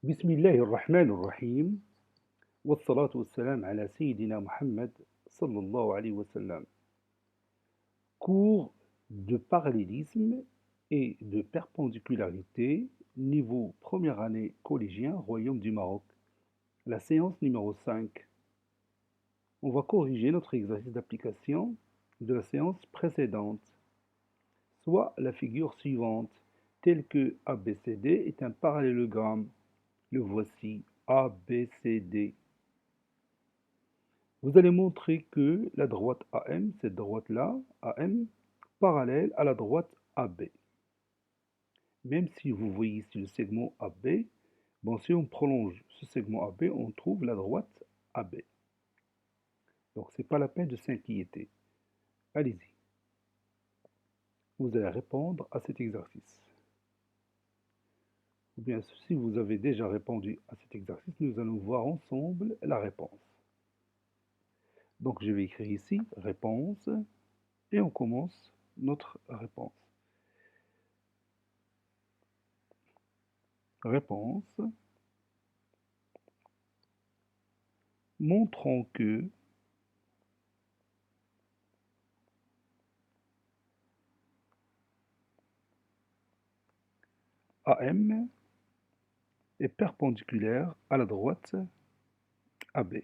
بسم الله الرحمن الرحيم والصلاة والسلام على سيدنا محمد صلى الله عليه وسلم. Cours de parallélisme et de perpendicularité, niveau première année collégien, Royaume du Maroc. La séance numéro 5. On va corriger notre exercice d'application de la séance précédente, soit la figure suivante, telle que ABCD est un parallélogramme. Le voici, ABCD. Vous allez montrer que la droite AM, cette droite-là, AM, parallèle à la droite AB. Même si vous voyez ici le segment AB, bon, si on prolonge ce segment AB, on trouve la droite AB. Donc, ce n'est pas la peine de s'inquiéter. Allez-y. Vous allez répondre à cet exercice. Ou bien, si vous avez déjà répondu à cet exercice, nous allons voir ensemble la réponse. Donc, je vais écrire ici réponse et on commence notre réponse. Réponse. Montrons que AM est perpendiculaire à la droite AB.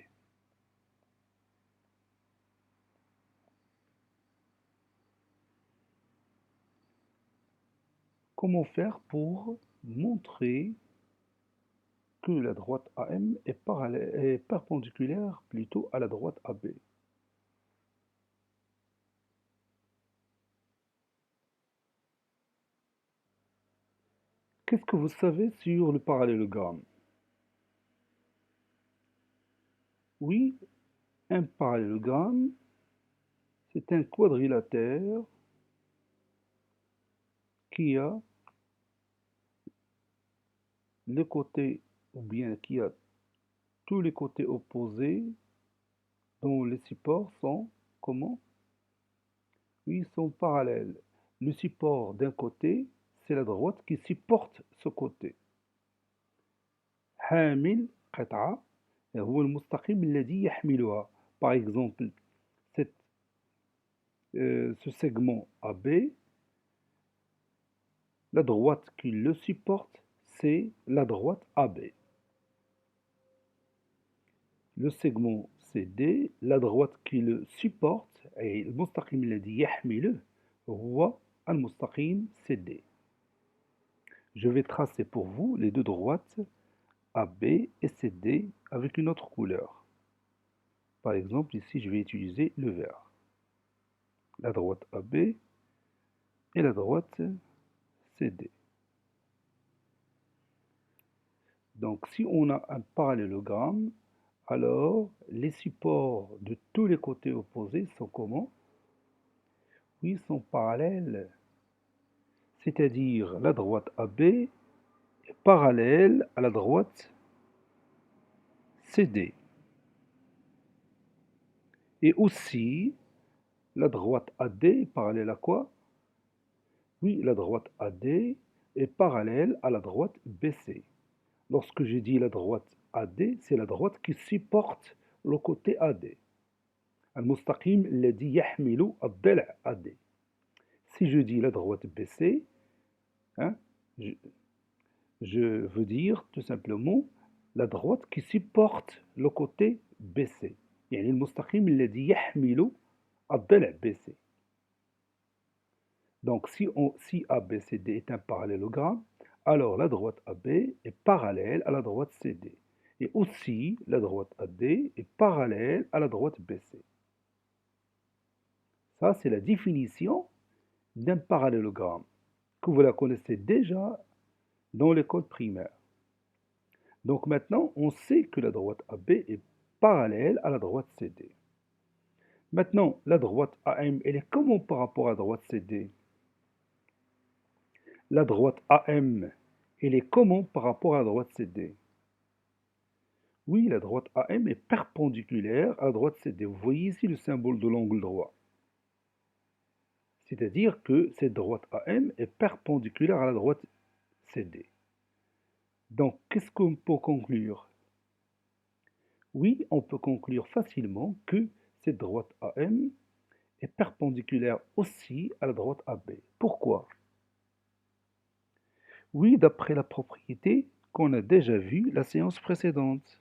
Comment faire pour montrer que la droite AM est perpendiculaire plutôt à la droite AB? Qu'est-ce que vous savez sur le parallélogramme? Oui, un parallélogramme, c'est un quadrilatère qui a les côtés, ou bien qui a tous les côtés opposés dont les supports sont comment? Oui, ils sont parallèles. Le support d'un côté, c'est la droite qui supporte ce côté. حامل قطعة هو المستقيم الذي يحملها. Par exemple, ce segment AB, la droite qui le supporte, c'est la droite AB. Le segment CD, la droite qui le supporte, et المستقيم الذي يحمله هو المستقيم CD. Je vais tracer pour vous les deux droites AB et CD avec une autre couleur. Par exemple, ici, je vais utiliser le vert. La droite AB et la droite CD. Donc, si on a un parallélogramme, alors les supports de tous les côtés opposés sont comment? Oui, sont parallèles. C'est-à-dire, la droite AB est parallèle à la droite CD. Et aussi, la droite AD est parallèle à quoi? Oui, la droite AD est parallèle à la droite BC. Lorsque je dis la droite AD, c'est la droite qui supporte le côté AD. المستقيم الذي يحمل الضلع AD. Si je dis la droite BC, hein, je, je veux dire tout simplement la droite qui supporte le côté BC. يعني المستقيم الذي يحمل الضلع BC. Donc si ABCD est un parallélogramme, alors la droite AB est parallèle à la droite CD. Et aussi, la droite AD est parallèle à la droite BC. Ça, c'est la définition d'un parallélogramme, que vous la connaissez déjà dans l'école primaire. Donc maintenant, on sait que la droite AB est parallèle à la droite CD. Maintenant, la droite AM, elle est comment par rapport à la droite CD? La droite AM, elle est comment par rapport à la droite CD? Oui, la droite AM est perpendiculaire à la droite CD. Vous voyez ici le symbole de l'angle droit. C'est-à-dire que cette droite AM est perpendiculaire à la droite CD. Donc, qu'est-ce qu'on peut conclure? Oui, on peut conclure facilement que cette droite AM est perpendiculaire aussi à la droite AB. Pourquoi? Oui, d'après la propriété qu'on a déjà vue la séance précédente.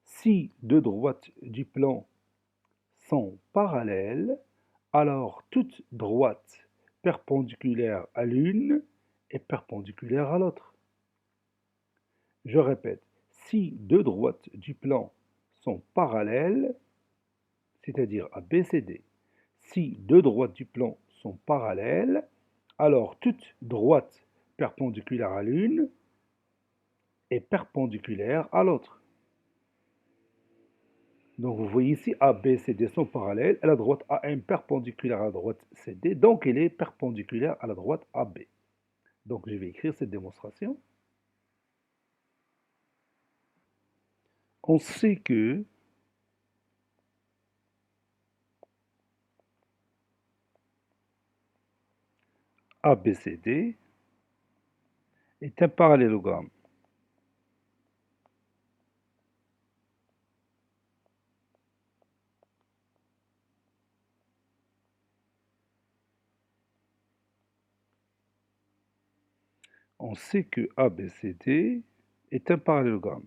Si deux droites du plan sont parallèles, alors toute droite perpendiculaire à l'une est perpendiculaire à l'autre. Je répète, si deux droites du plan sont parallèles, c'est-à-dire à BCD, si deux droites du plan sont parallèles, alors toute droite perpendiculaire à l'une est perpendiculaire à l'autre. Donc vous voyez ici AB et CD sont parallèles, et la droite AM perpendiculaire à la droite CD, donc elle est perpendiculaire à la droite AB. Donc je vais écrire cette démonstration. On sait que ABCD est un parallélogramme. On sait que ABCD est un parallélogramme.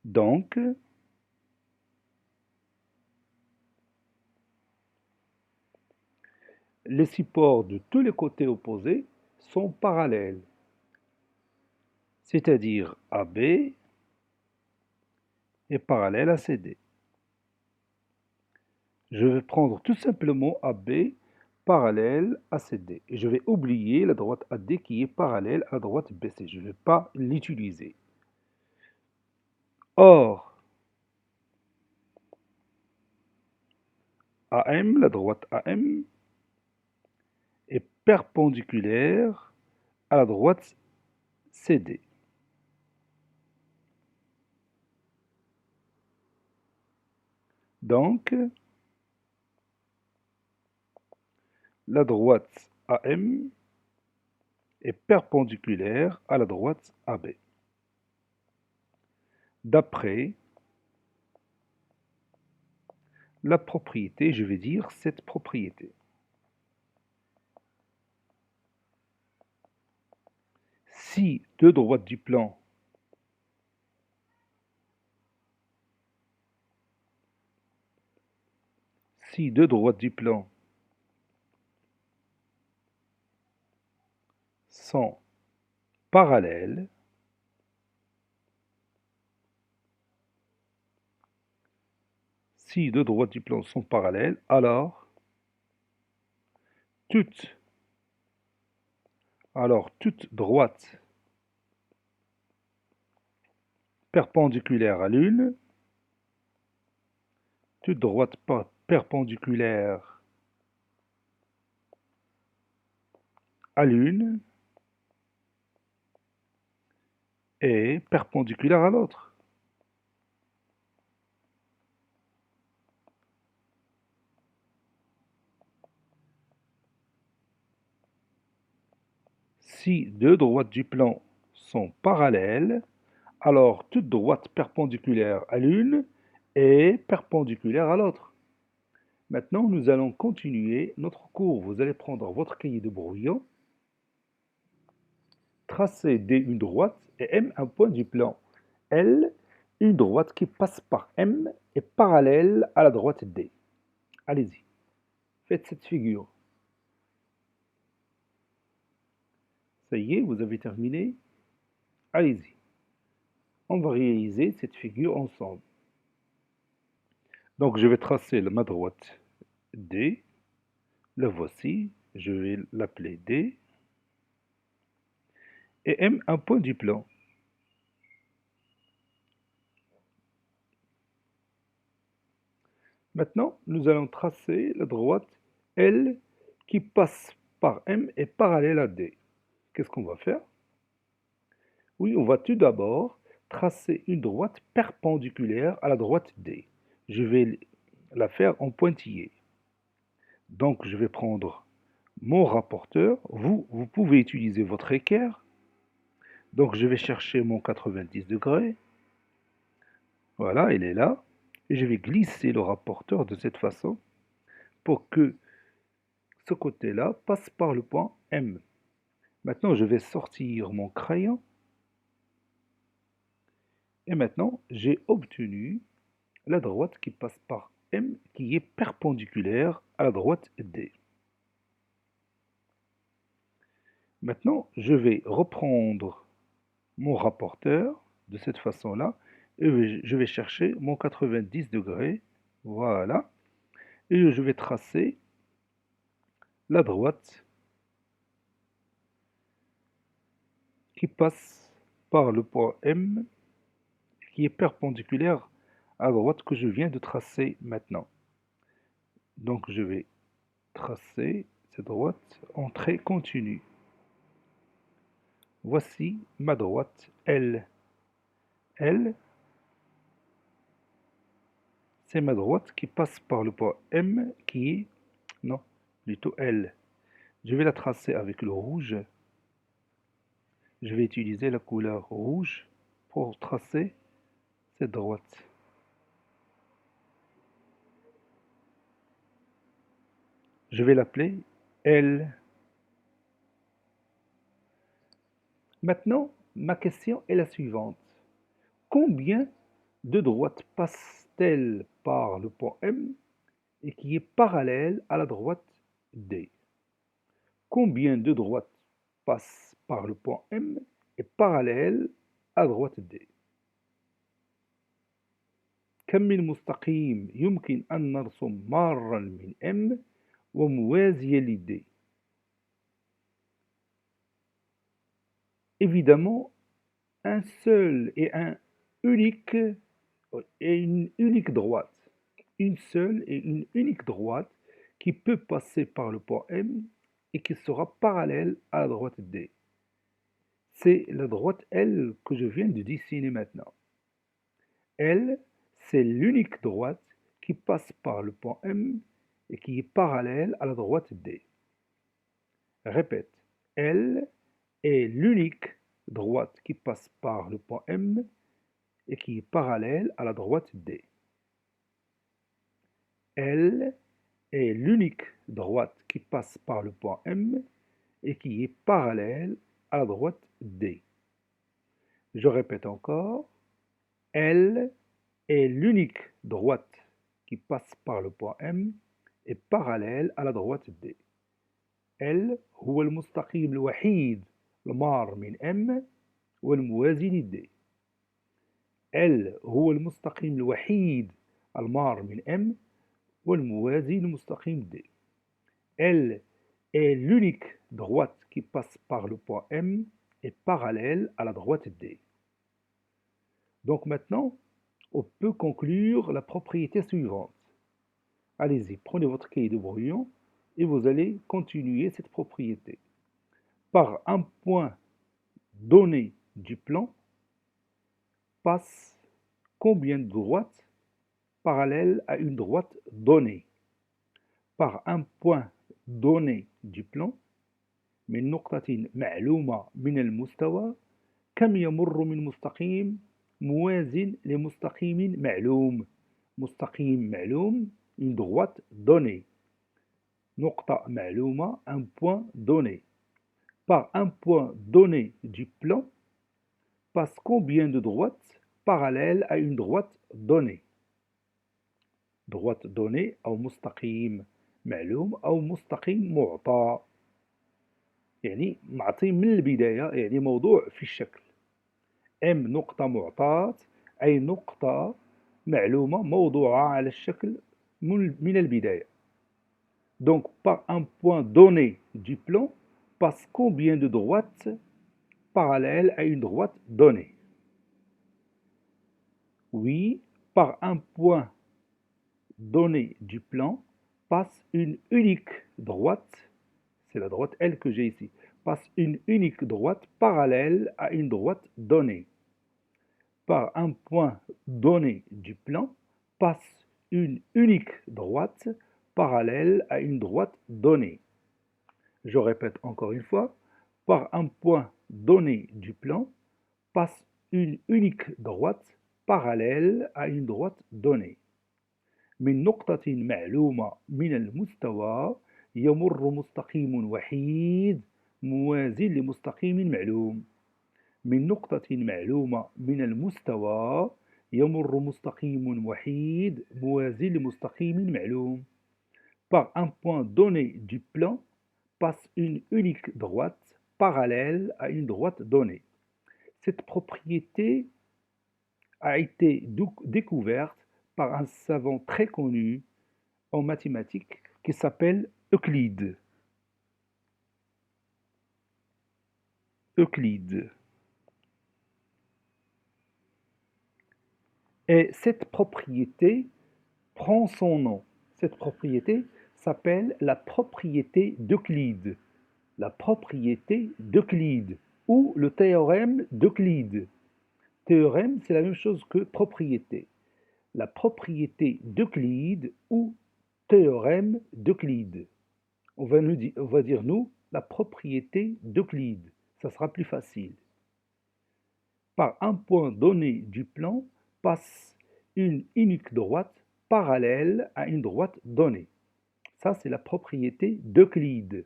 Donc, les supports de tous les côtés opposés sont parallèles, c'est-à-dire AB est parallèle à CD. Je vais prendre tout simplement AB parallèle à CD. Et je vais oublier la droite AD qui est parallèle à la droite BC. Je ne vais pas l'utiliser. Or, AM, la droite AM, est perpendiculaire à la droite CD. Donc, la droite AM est perpendiculaire à la droite AB. D'après la propriété, je vais dire cette propriété. Si deux droites du plan sont parallèles, si deux droites du plan sont parallèles, alors toute droite perpendiculaire à l'une, toute droite perpendiculaire à l'une est perpendiculaire à l'autre. Si deux droites du plan sont parallèles, alors toute droite perpendiculaire à l'une est perpendiculaire à l'autre. Maintenant, nous allons continuer notre cours. Vous allez prendre votre cahier de brouillon, tracer D une droite et M un point du plan. L, une droite qui passe par M est parallèle à la droite D. Allez-y, faites cette figure. Ça y est, vous avez terminé? Allez-y. On va réaliser cette figure ensemble. Donc, je vais tracer ma droite D. Le voici. Je vais l'appeler D. Et M un point du plan. Maintenant, nous allons tracer la droite L qui passe par M et parallèle à D. Qu'est-ce qu'on va faire? Oui, on va tout d'abord tracer une droite perpendiculaire à la droite D. Je vais la faire en pointillé. Donc, je vais prendre mon rapporteur, vous pouvez utiliser votre équerre. Donc je vais chercher mon 90 degrés. Voilà, il est là. Et je vais glisser le rapporteur de cette façon pour que ce côté-là passe par le point M. Maintenant, je vais sortir mon crayon. Et maintenant, j'ai obtenu la droite qui passe par M, qui est perpendiculaire à la droite D. Maintenant, je vais reprendre mon rapporteur de cette façon-là et je vais chercher mon 90 degrés. Voilà. Et je vais tracer la droite qui passe par le point M, qui est perpendiculaire à la droite que je viens de tracer maintenant. Donc je vais tracer cette droite en trait continu. Voici ma droite L. L, c'est ma droite qui passe par le point M qui est, non, plutôt L. Je vais la tracer avec le rouge. Je vais utiliser la couleur rouge pour tracer cette droite. Je vais l'appeler L. Maintenant, ma question est la suivante. Combien de droites passe-t-elle par le point M et qui est parallèle à la droite D? Combien de droites passent par le point M et parallèle à la droite D? كم من مستقيم يمكن أن نرسم مارا من M وموازيا لD? Évidemment, un seul et un unique et une unique droite. Une seule et une unique droite qui peut passer par le point M et qui sera parallèle à la droite D. C'est la droite L que je viens de dessiner maintenant. L, c'est l'unique droite qui passe par le point M et qui est parallèle à la droite D. Répète, L est l'unique droite qui passe par le point M et qui est parallèle à la droite D. L est l'unique droite qui passe par le point M et qui est parallèle à la droite D. Je répète encore, L est l'unique droite qui passe par le point M et parallèle à la droite D. L هو المستقيم الوحيد المار من M والموازي لD. L هو المستقيم الوحيد المار من M والموازي لمستقيم D. L est l'unique droite qui passe par le point M et parallèle à la droite D. Donc maintenant, on peut conclure la propriété suivante. Allez-y, prenez votre cahier de brouillon et vous allez continuer cette propriété. Par un point donné du plan, passe combien de droites parallèles à une droite donnée? Par un point donné du plan, من نقطة معلومة من المستوى كم يمر من مستقيم موازن لمستقيم معلوم. مستقيم معلوم, une droite donnée. نقطة معلومة, un point donné. Par un point donné du plan, passe combien de droites parallèles à une droite donnée? droite donnée أو مستقيم معلوم أو مستقيم معطى. يعني معطي من البداية, يعني موضوع في الشكل. M نقطة معطاة أي نقطة معلومة موضوعة على الشكل من البداية. Donc, par un point donné du plan, passe combien de droites parallèles à une droite donnée? Oui, par un point donné du plan, passe une unique droite, c'est la droite L que j'ai ici, passe une unique droite parallèle à une droite donnée. Par un point donné du plan, passe une unique droite parallèle à une droite donnée. Je répète encore une fois, par un point donné du plan, passe une unique droite parallèle à une droite donnée. من نقطة معلومة من المستوى يمر مستقيم وحيد موازي لمستقيم معلوم. من نقطة معلومة من المستوى يمر مستقيم وحيد موازي لمستقيم معلوم. Par un point donné du plan passe une unique droite parallèle à une droite donnée. Cette propriété a été découverte par un savant très connu en mathématiques qui s'appelle Euclide. Euclide. Et cette propriété prend son nom. Cette propriété s'appelle la propriété d'Euclide. La propriété d'Euclide ou le théorème d'Euclide. Théorème, c'est la même chose que propriété. La propriété d'Euclide ou théorème d'Euclide. On va dire nous la propriété d'Euclide. Ça sera plus facile. Par un point donné du plan passe une unique droite parallèle à une droite donnée. Ça, c'est la propriété d'Euclide.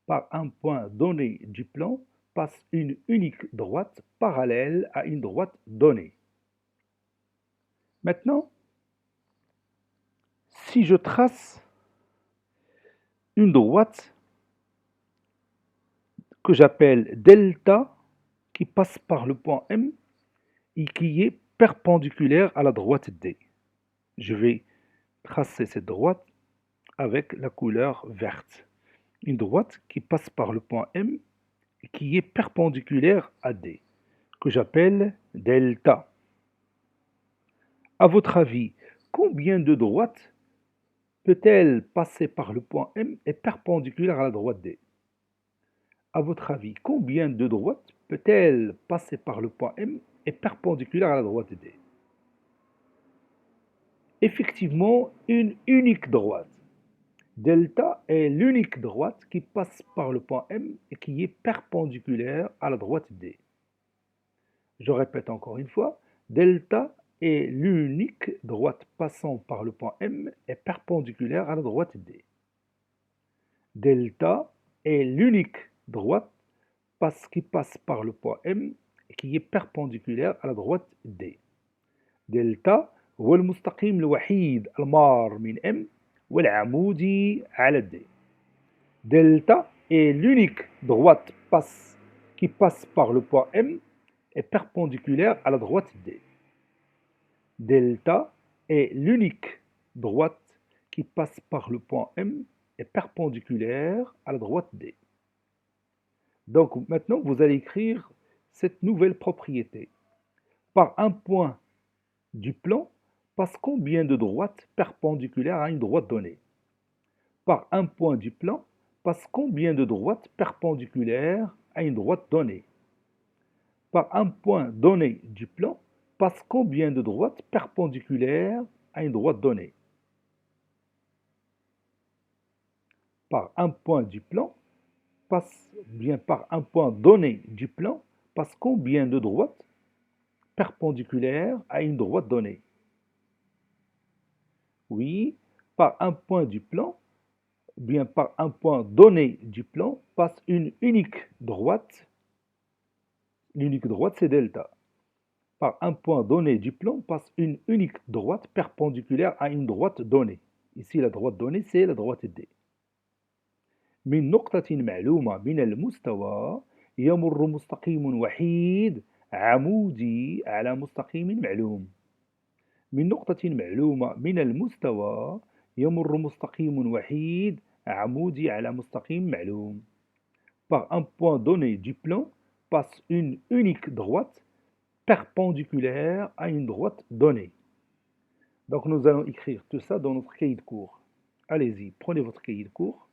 Par un point donné du plan passe une unique droite parallèle à une droite donnée. Maintenant, si je trace une droite que j'appelle delta qui passe par le point M et qui est perpendiculaire à la droite D. Je vais tracer cette droite avec la couleur verte. Une droite qui passe par le point M et qui est perpendiculaire à D, que j'appelle delta. À votre avis, combien de droites peut-elle passer par le point M et perpendiculaire à la droite D? À votre avis, combien de droites peut-elle passer par le point M et perpendiculaire à la droite D? Effectivement, une unique droite. Delta est l'unique droite qui passe par le point M et qui est perpendiculaire à la droite D. Je répète encore une fois, delta est l'unique droite passant par le point M et perpendiculaire à la droite D. Delta est l'unique droite qui passe par le point M et qui est perpendiculaire à la droite D. دلتا هو المستقيم الوحيد المار من M والعمودي على D. Delta est l'unique droite qui passe par le point M et perpendiculaire à la droite D. Delta est l'unique droite qui passe par le point M et perpendiculaire à la droite D. Donc maintenant, vous allez écrire cette nouvelle propriété. Par un point du plan passe combien de droites perpendiculaires à une droite donnée? Par un point du plan passe combien de droites perpendiculaires à une droite donnée? Par un point donné du plan passe combien de droites perpendiculaires à une droite donnée? Par un point du plan par un point donné du plan passe combien de droites perpendiculaires à une droite donnée? Oui, par un point du plan, bien par un point donné du plan passe une unique droite. L'unique droite, c'est delta. Par un point donné du plan passe une unique droite perpendiculaire à une droite donnée. Ici, la droite donnée, c'est la droite D. من نقطة معلومة من المستوى يمر مستقيم وحيد عمودي على مستقيم معلوم. من نقطة معلومة من المستوى يمر مستقيم وحيد عمودي على مستقيم معلوم. Par un point donné du plan passe une unique droite perpendiculaire à une droite donnée. Donc nous allons écrire tout ça dans notre cahier de cours. Allez-y, prenez votre cahier de cours.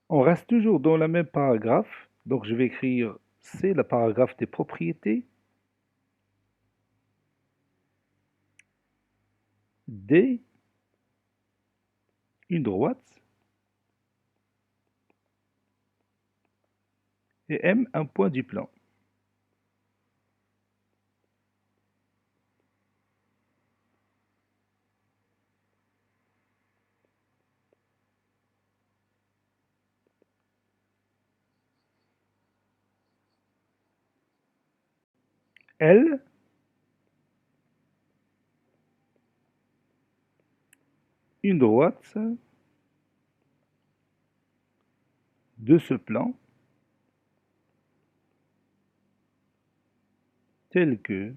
On reste toujours dans le même paragraphe. Donc je vais écrire, c'est le paragraphe des propriétés. Des une droite et M un point du plan. L une droite de ce plan tel que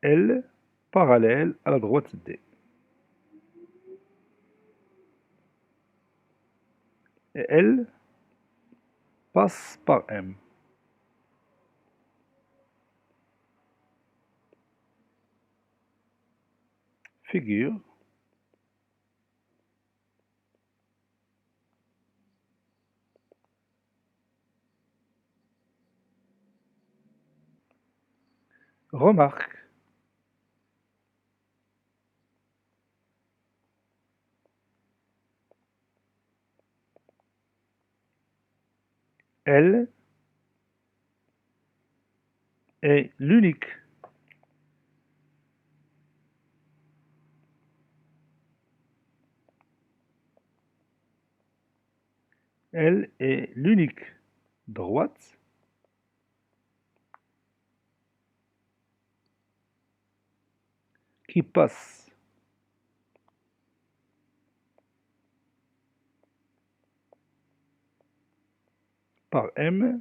L parallèle à la droite D. Et L passe par M. Figure remarque L est l'unique L est l'unique droite qui passe par M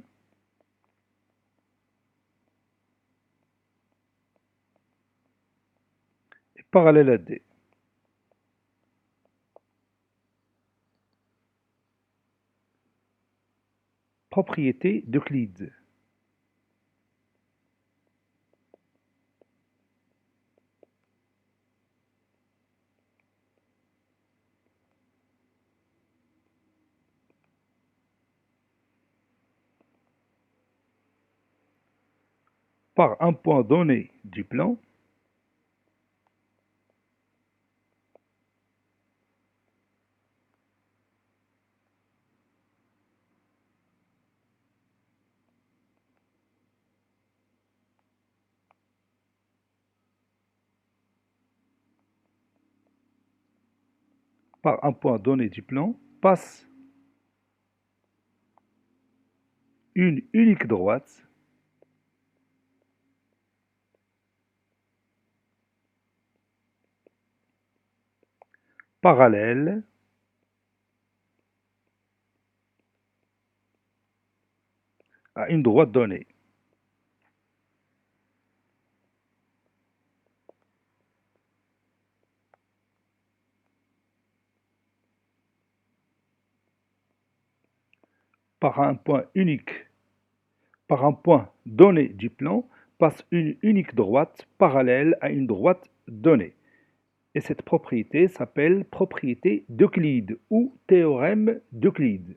et parallèle à D. Propriété d'Euclide. Par un point donné du plan, par un point donné du plan, passe une unique droite parallèle à une droite donnée. Par un point unique, par un point donné du plan, passe une unique droite parallèle à une droite donnée. Et cette propriété s'appelle propriété d'Euclide ou théorème d'Euclide.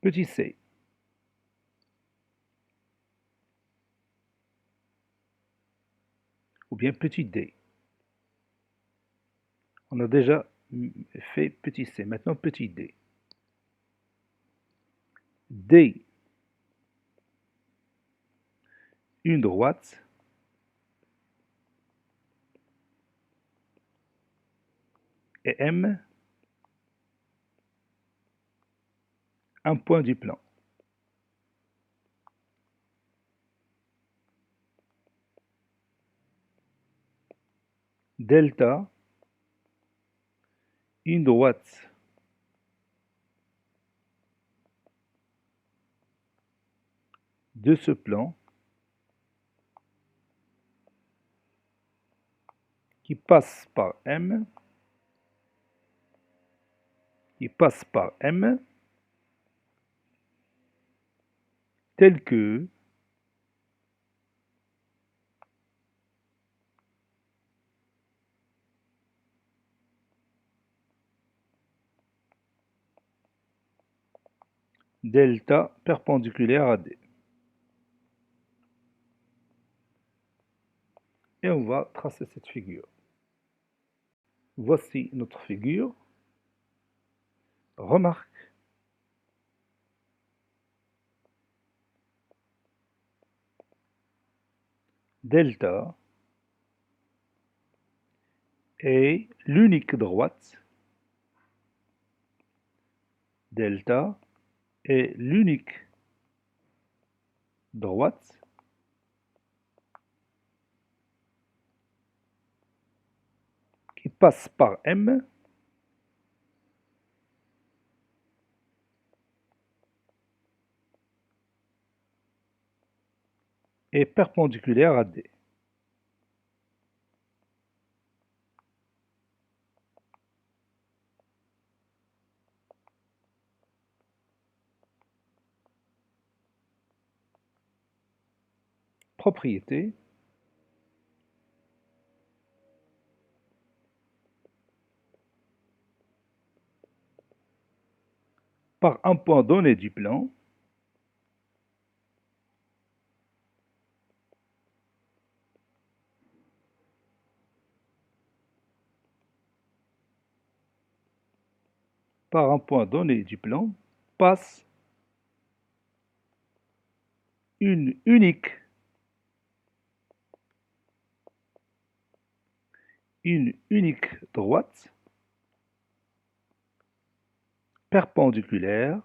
Petit c. Ou bien petit d. On a déjà fait petit c, maintenant petit d. D, une droite et M, un point du plan. Delta, une droite de ce plan qui passe par M, tel que delta perpendiculaire à D. Et on va tracer cette figure. Voici notre figure. Remarque, delta est l'unique droite. Delta est l'unique droite qui passe par M et perpendiculaire à D. Propriété. Par un point donné du plan, passe une unique droite perpendiculaire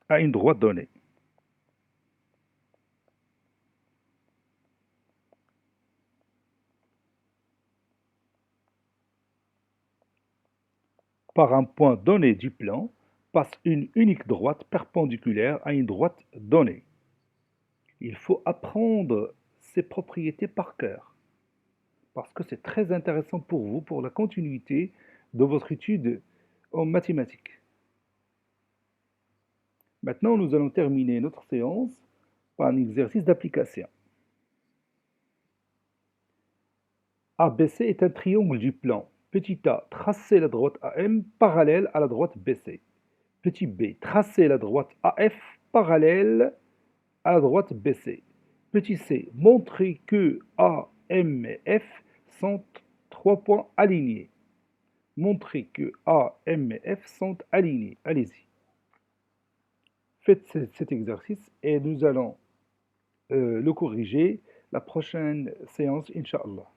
à une droite donnée. Par un point donné du plan, passe une unique droite perpendiculaire à une droite donnée. Il faut apprendre ces propriétés par cœur, parce que c'est très intéressant pour vous, pour la continuité de votre étude en mathématiques. Maintenant, nous allons terminer notre séance par un exercice d'application. ABC est un triangle du plan. Petit a, tracez la droite AM parallèle à la droite BC. Petit b, tracez la droite AF parallèle à la droite BC. Petit c, montrez que A, M et F sont 3 points alignés. Montrez que A, M et F sont alignés. Allez-y. Faites cet exercice et nous allons le corriger la prochaine séance, Inch'Allah.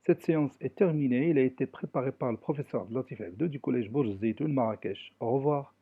Cette séance est terminée. Elle a été préparée par le professeur Latif Abdou du collège Bourj Zeytoun Marrakech. Au revoir.